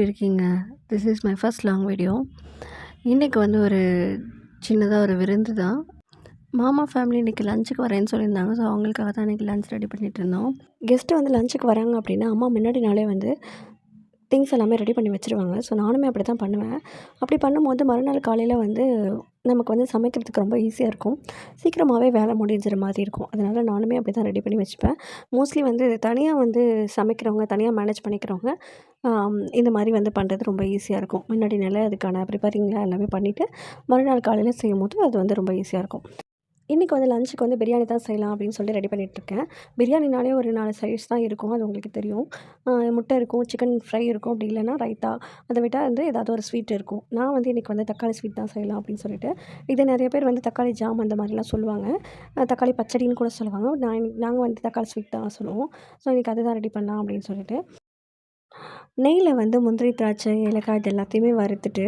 எப்படி இருக்கீங்க? This is my first long video. இன்றைக்கி வந்து ஒரு சின்னதாக ஒரு விருந்து தான். மாமா ஃபேமிலி இன்றைக்கி லஞ்சுக்கு வரேன்னு சொல்லியிருந்தாங்க. ஸோ அவங்களுக்காக தான் இன்றைக்கி லஞ்ச் ரெடி பண்ணிகிட்ருந்தோம். கெஸ்ட்டு வந்து லஞ்சுக்கு வராங்க அப்படின்னா அம்மா முன்னாடி நாளே வந்து திங்ஸ் எல்லாமே ரெடி பண்ணி வச்சுருவாங்க. ஸோ நானுமே அப்படி தான் பண்ணுவேன். அப்படி பண்ணும்போது மறுநாள் காலையில் வந்து நமக்கு வந்து சமைக்கிறதுக்கு ரொம்ப ஈஸியாக இருக்கும். சீக்கிரமாகவே வேலை முடிஞ்சிற மாதிரி இருக்கும். அதனால் நானுமே அப்படி தான் ரெடி பண்ணி வச்சுப்பேன். மோஸ்ட்லி வந்து தனியாக வந்து சமைக்கிறவங்க, தனியாக மேனேஜ் பண்ணிக்கிறவங்க இந்த மாதிரி வந்து பண்ணுறது ரொம்ப ஈஸியாக இருக்கும். முன்னாடி நாளே அதுக்கான ப்ரிப்பேரிங்லாம் எல்லாமே பண்ணிவிட்டு மறுநாள் காலையில் செய்யும்போது அது வந்து ரொம்ப ஈஸியாக இருக்கும். இன்றைக்கி வந்து லஞ்சுக்கு வந்து பிரியாணி தான் செய்யலாம் அப்படின்னு சொல்லி ரெடி பண்ணிகிட்ருக்கேன். பிரியாணினாலே ஒரு 4 சைட்ஸ் தான் இருக்கும். அது உங்களுக்கு தெரியும். முட்டை இருக்கும், சிக்கன் ஃப்ரை இருக்கும், அப்படி இல்லைன்னா ரைத்தா. அதை விட்டால் வந்து ஏதாவது ஒரு ஸ்வீட் இருக்கும். நான் வந்து இன்றைக்கி வந்து தக்காளி ஸ்வீட் தான் செய்யலாம் அப்படின்னு சொல்லிட்டு, இதை நிறைய பேர் வந்து தக்காளி ஜாம் அந்த மாதிரிலாம் சொல்லுவாங்க. தக்காளி பச்சடின்னு கூட சொல்லுவாங்க. நாங்கள் வந்து தக்காளி ஸ்வீட் தான் சொல்லுவோம். ஸோ இன்றைக்கி அதுதான் ரெடி பண்ணலாம் அப்படின்னு சொல்லிட்டு நெய்யில் வந்து முந்திரி, திராட்சை, ஏலக்காய் இது எல்லாத்தையுமே வறுத்துட்டு,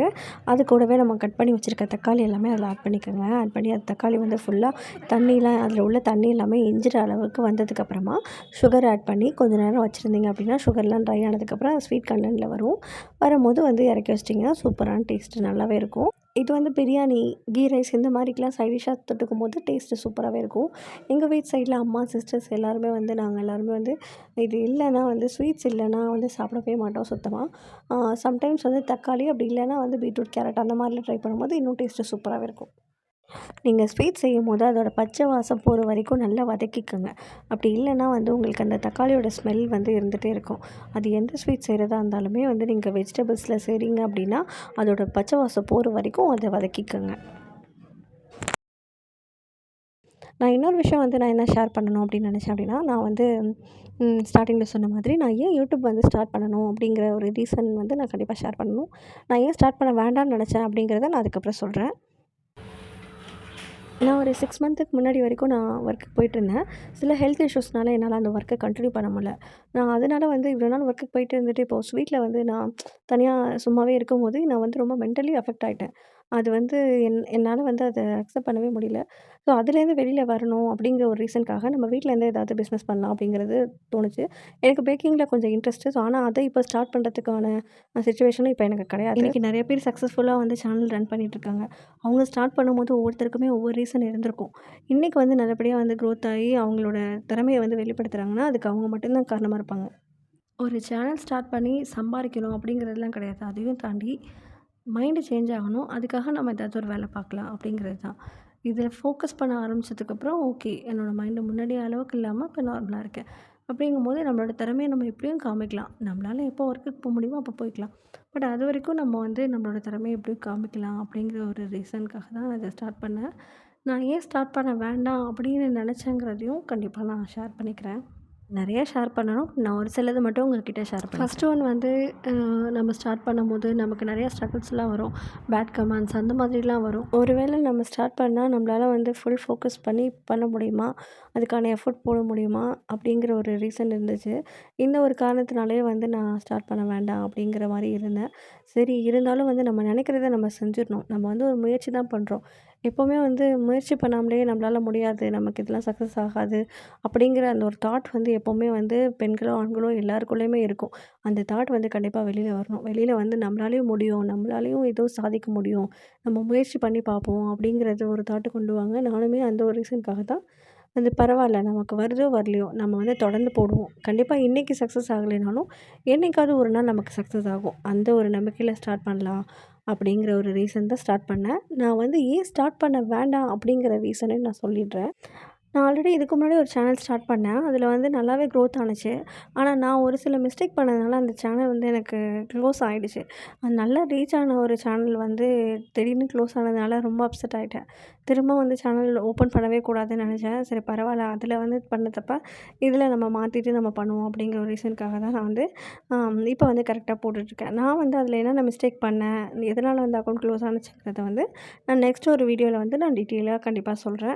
அது கூடவே நம்ம கட் பண்ணி வச்சுருக்க தக்காளி எல்லாமே அதில் ஆட் பண்ணிக்கோங்க. ஆட் பண்ணி அது தக்காளி வந்து ஃபுல்லாக தண்ணிலாம் அதில் உள்ள தண்ணி எல்லாமே எஞ்சுற அளவுக்கு வந்ததுக்கப்புறமா சுகர் ஆட் பண்ணி கொஞ்சம் நேரம் வச்சுருந்தீங்க அப்படின்னா சுகர்லாம் ட்ரை ஆனதுக்கப்புறம் ஸ்வீட் கண்டென்ட்டில் வரும். வரும்போது வந்து இறக்கி வச்சிட்டிங்கன்னா சூப்பரான டேஸ்ட்டு நல்லாவே இருக்கும். இது வந்து பிரியாணி, கீ ரைஸ் இந்த மாதிரிக்கெலாம் சைட் டிஷ்ஷாக தொட்டுக்கும் போது டேஸ்ட்டு சூப்பராகவே இருக்கும். எங்கள் வீட்டு சைடில் அம்மா, சிஸ்டர்ஸ் எல்லாருமே வந்து நாங்கள் எல்லாருமே வந்து இது இல்லைன்னா வந்து ஸ்வீட்ஸ் இல்லைன்னா வந்து சாப்பிடவே மாட்டோம் சுத்தமாக. சம்டைம்ஸ் வந்து தக்காளி அப்படி இல்லைன்னா வந்து பீட்ரூட், கேரட் அந்த மாதிரிலாம் ட்ரை பண்ணும்போது இன்னும் டேஸ்ட்டு சூப்பராகவே இருக்கும். நீங்கள் ஸ்வீட் செய்யும்போது அதோட பச்சை வாசம் போகிற வரைக்கும் நல்லா வதக்கிக்கோங்க. அப்படி இல்லைன்னா வந்து உங்களுக்கு அந்த தக்காளியோட ஸ்மெல் வந்து இருந்துகிட்டே இருக்கும். அது எந்த ஸ்வீட் செய்கிறதா இருந்தாலுமே வந்து நீங்கள் வெஜிடபிள்ஸில் செய்கிறீங்க அப்படின்னா அதோட பச்சை வாசம் போகிற வரைக்கும் அதை வதக்கிக்கோங்க. நான் இன்னொரு விஷயம் வந்து நான் என்ன ஷேர் பண்ணணும் அப்படின்னு நினச்சேன் அப்படின்னா, நான் வந்து ஸ்டார்டிங்கில் சொன்ன மாதிரி நான் ஏன் யூடியூப் வந்து ஸ்டார்ட் பண்ணணும் அப்படிங்கிற ஒரு ரீசன் வந்து நான் கண்டிப்பாக ஷேர் பண்ணணும். நான் ஏன் ஸ்டார்ட் பண்ண வேண்டாம்னு நினச்சேன் அப்படிங்கிறத நான் அதுக்கப்புறம் சொல்கிறேன். நான் ஒரு 6 மந்த்துக்கு முன்னாடி வரைக்கும் நான் ஒர்க்குக்கு போயிட்டுருந்தேன். சில ஹெல்த் இஷ்யூஸ்னால என்னால் அந்த ஒர்க்கை கன்டின்யூ பண்ண முடியல. நான் அதனால் வந்து இவ்வளோ நாள் ஒர்க்குக்கு போயிட்டு இருந்துட்டு இப்போது வீட்ல வந்து நான் தனியாக சும்மாவே இருக்கும்போது நான் வந்து ரொம்ப மென்டலி அஃபெக்ட் ஆகிட்டேன். அது வந்து என்னால் வந்து அதை அக்செப்ட் பண்ணவே முடியல. ஸோ அதுலேருந்து வெளியில் வரணும் அப்படிங்கிற ஒரு ரீசனுக்காக நம்ம வீட்லேருந்தே ஏதாவது பிஸ்னஸ் பண்ணலாம் அப்படிங்கிறது தோணுச்சு. எனக்கு பேக்கிங்கில் கொஞ்சம் இன்ட்ரெஸ்ட்டு. ஸோ ஆனால் அதை இப்போ ஸ்டார்ட் பண்ணுறதுக்கான சிச்சுவேஷனும் இப்போ எனக்கு கிடையாது. இன்றைக்கி நிறைய பேர் சக்ஸஸ்ஃபுல்லாக வந்து சேனல் ரன் பண்ணிகிட்ருக்காங்க. அவங்க ஸ்டார்ட் பண்ணும்போது ஒவ்வொருத்தருக்குமே ஒவ்வொரு ரீசன் இருந்திருக்கும். இன்றைக்கி வந்து நல்லபடியாக வந்து க்ரோத் ஆகி அவங்களோட திறமையை வந்து வெளிப்படுத்துகிறாங்கன்னா அதுக்கு அவங்க மட்டும்தான் காரணமாக இருப்பாங்க. ஒரு சேனல் ஸ்டார்ட் பண்ணி சம்பாதிக்கணும் அப்படிங்கிறதுலாம் கிடையாது. அதையும் தாண்டி மைண்டு சேஞ்ச் ஆகணும். அதுக்காக நம்ம ஏதாவது ஒரு வேலை பார்க்கலாம் அப்படிங்கிறது தான். இதில் ஃபோக்கஸ் பண்ண ஆரம்பித்ததுக்கப்புறம் ஓகே, என்னோடய மைண்டு முன்னாடி அளவுக்கு இல்லாமல் இப்போ நார்மலாக இருக்கேன். அப்படிங்கும்போது நம்மளோட திறமையை நம்ம எப்படியும் காமிக்கலாம். நம்மளால் எப்போ ஒர்க்குக்கு போக முடியுமோ அப்போ போய்க்கலாம். பட் அது வரைக்கும் நம்ம வந்து நம்மளோட திறமையை எப்படியும் காமிக்கலாம் அப்படிங்கிற ஒரு ரீசனுக்காக தான் நான் இதை ஸ்டார்ட் பண்ணேன். நான் ஏன் ஸ்டார்ட் பண்ண வேண்டாம் அப்படின்னு நினச்சேங்கிறதையும் கண்டிப்பாக நான் ஷேர் பண்ணிக்கிறேன். நிறைய ஷேர் பண்ணணும். நான் ஒரு சிலது மட்டும் உங்கள்கிட்ட ஷேர் பண்ணேன். ஃபஸ்ட்டு ஒன் வந்து நம்ம ஸ்டார்ட் பண்ணும்போது நமக்கு நிறையா ஸ்ட்ரகிள்ஸ்லாம் வரும். பேட் கமெண்ட்ஸ் அந்த மாதிரிலாம் வரும். ஒருவேளை நம்ம ஸ்டார்ட் பண்ணால் நம்மளால் வந்து ஃபுல் ஃபோக்கஸ் பண்ணி பண்ண முடியுமா? அதுக்கான எஃபோர்ட் போட முடியுமா? அப்படிங்கிற ஒரு ரீசன் இருந்துச்சு. இந்த ஒரு காரணத்தினாலேயே வந்து நான் ஸ்டார்ட் பண்ண வேண்டாம் அப்படிங்கிற மாதிரி இருந்தேன். சரி இருந்தாலும் வந்து நம்ம நினைக்கிறத நம்ம செஞ்சிடணும். நம்ம வந்து ஒரு முயற்சி தான் பண்ணுறோம். எப்போவுமே வந்து முயற்சி பண்ணாமலே நம்மளால் முடியாது, நமக்கு இதெல்லாம் சக்ஸஸ் ஆகாது அப்படிங்கிற அந்த ஒரு தாட் வந்து எப்போவுமே வந்து பெண்களோ, ஆண்களோ எல்லாருக்குள்ளேயுமே இருக்கும். அந்த தாட் வந்து கண்டிப்பாக வெளியில் வரணும். வெளியில் வந்து நம்மளாலேயும் முடியும், நம்மளாலேயும் ஏதோ சாதிக்க முடியும், நம்ம முயற்சி பண்ணி பார்ப்போம் அப்படிங்கிறது ஒரு தாட்டு கொண்டு வாங்க. நானுமே அந்த ஒரு ரீசனுக்காக தான் அது பரவாயில்ல, நமக்கு வருதோ வரலையோ நம்ம வந்து தொடர்ந்து போடுவோம். கண்டிப்பாக இன்றைக்கி சக்ஸஸ் ஆகலைனாலும் என்னைக்காவது ஒரு நாள் நமக்கு சக்ஸஸ் ஆகும். அந்த ஒரு நம்பிக்கையில் ஸ்டார்ட் பண்ணலாம் அப்படிங்கிற ஒரு ரீசன் தான் ஸ்டார்ட் பண்ணேன். நான் வந்து ஏன் ஸ்டார்ட் பண்ண வேண்டாம் அப்படிங்கிற ரீசனையும் நான் சொல்லிடுறேன். நான் ஆல்ரெடி இதுக்கு முன்னாடி ஒரு சேனல் ஸ்டார்ட் பண்ணேன். அதில் வந்து நல்லாவே க்ரோத் ஆனுச்சு. ஆனால் நான் ஒரு சில மிஸ்டேக் பண்ணதுனால அந்த சேனல் வந்து எனக்கு க்ளோஸ் ஆகிடுச்சு. அது நல்லா ரீச் ஆன ஒரு சேனல் வந்து திடீர்னு க்ளோஸ் ஆனதுனால ரொம்ப அப்செட் ஆகிட்டேன். திரும்ப வந்து சேனல் ஓப்பன் பண்ணவே கூடாதுன்னு நினச்சேன். சரி பரவாயில்ல, அதில் வந்து பண்ண தப்ப இதில் நம்ம மாற்றிட்டு நம்ம பண்ணுவோம் அப்படிங்கிற ஒரு ரீசனுக்காக தான் நான் வந்து இப்போ வந்து கரெக்டாக போட்டுட்ருக்கேன். நான் வந்து அதில் என்னென்ன மிஸ்டேக் பண்ணேன், எதனால் வந்து அக்கௌண்ட் க்ளோஸ் ஆனுச்சுங்கிறத வந்து நான் நெக்ஸ்ட் ஒரு வீடியோவில் வந்து நான் டீட்டெயிலாக கண்டிப்பாக சொல்கிறேன்.